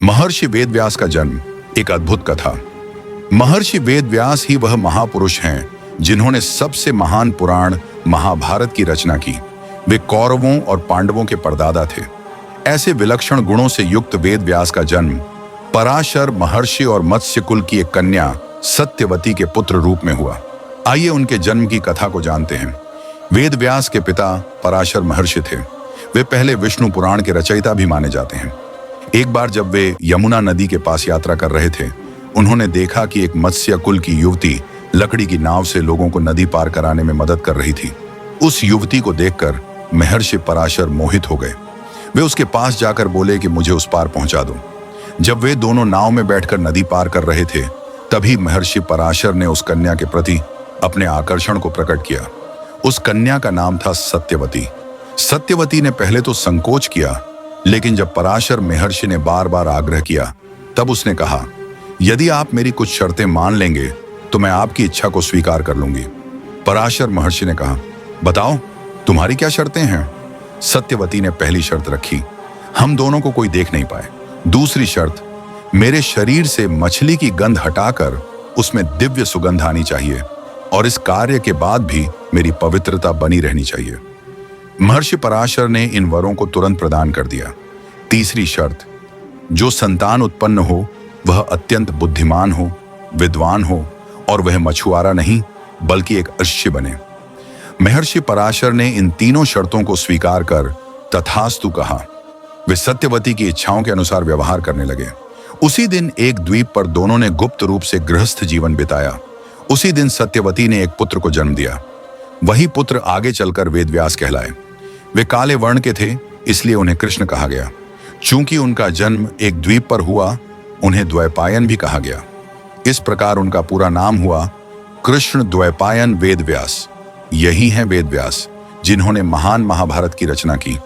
महर्षि वेदव्यास का जन्म एक अद्भुत कथा। महर्षि वेदव्यास ही वह महापुरुष हैं जिन्होंने सबसे महान पुराण महाभारत की रचना की। वे कौरवों और पांडवों के परदादा थे। ऐसे विलक्षण गुणों से युक्त वेदव्यास का जन्म पराशर महर्षि और मत्स्य कुल की एक कन्या सत्यवती के पुत्र रूप में हुआ। आइए उनके जन्म की कथा को जानते हैं। वेदव्यास के पिता पराशर महर्षि थे। वे पहले विष्णु पुराण के रचयिता भी माने जाते हैं। एक बार जब वे यमुना नदी के पास यात्रा कर रहे थे, उन्होंने देखा कि एक मत्स्य कुल की युवती लकड़ी की नाव से लोगों को नदी पार कराने में मदद कर रही थी। उस युवती को देखकर महर्षि पराशर मोहित हो गए। वे उसके पास जाकर बोले कि मुझे उस पार पहुंचा दो। जब वे दोनों नाव में बैठकर नदी पार कर रहे थे, तभी महर्षि पराशर ने उस कन्या के प्रति अपने आकर्षण को प्रकट किया। उस कन्या का नाम था सत्यवती। सत्यवती ने पहले तो संकोच किया, लेकिन जब पराशर महर्षि ने बार बार आग्रह किया, तब उसने कहा, यदि आप मेरी कुछ शर्तें मान लेंगे तो मैं आपकी इच्छा को स्वीकार कर लूंगी। पराशर महर्षि ने कहा, बताओ तुम्हारी क्या शर्तें हैं? सत्यवती ने पहली शर्त रखी, हम दोनों को कोई देख नहीं पाए। दूसरी शर्त, मेरे शरीर से मछली की गंध हटाकर उसमें दिव्य सुगंध आनी चाहिए और इस कार्य के बाद भी मेरी पवित्रता बनी रहनी चाहिए। महर्षि पराशर ने इन वरों को तुरंत प्रदान कर दिया। तीसरी शर्त, जो संतान उत्पन्न हो वह अत्यंत बुद्धिमान हो, विद्वान हो और वह मछुआरा नहीं बल्कि एक अश्य बने। महर्षि पराशर ने इन तीनों शर्तों को स्वीकार कर तथास्तु कहा। वे सत्यवती की इच्छाओं के अनुसार व्यवहार करने लगे। उसी दिन एक द्वीप पर दोनों ने गुप्त रूप से गृहस्थ जीवन बिताया। उसी दिन सत्यवती ने एक पुत्र को जन्म दिया। वही पुत्र आगे चलकर वेदव्यास कहलाए। वे काले वर्ण के थे, इसलिए उन्हें कृष्ण कहा गया। चूंकि उनका जन्म एक द्वीप पर हुआ, उन्हें द्वैपायन भी कहा गया। इस प्रकार उनका पूरा नाम हुआ कृष्ण द्वैपायन वेदव्यास। यही हैं वेदव्यास जिन्होंने महान महाभारत की रचना की।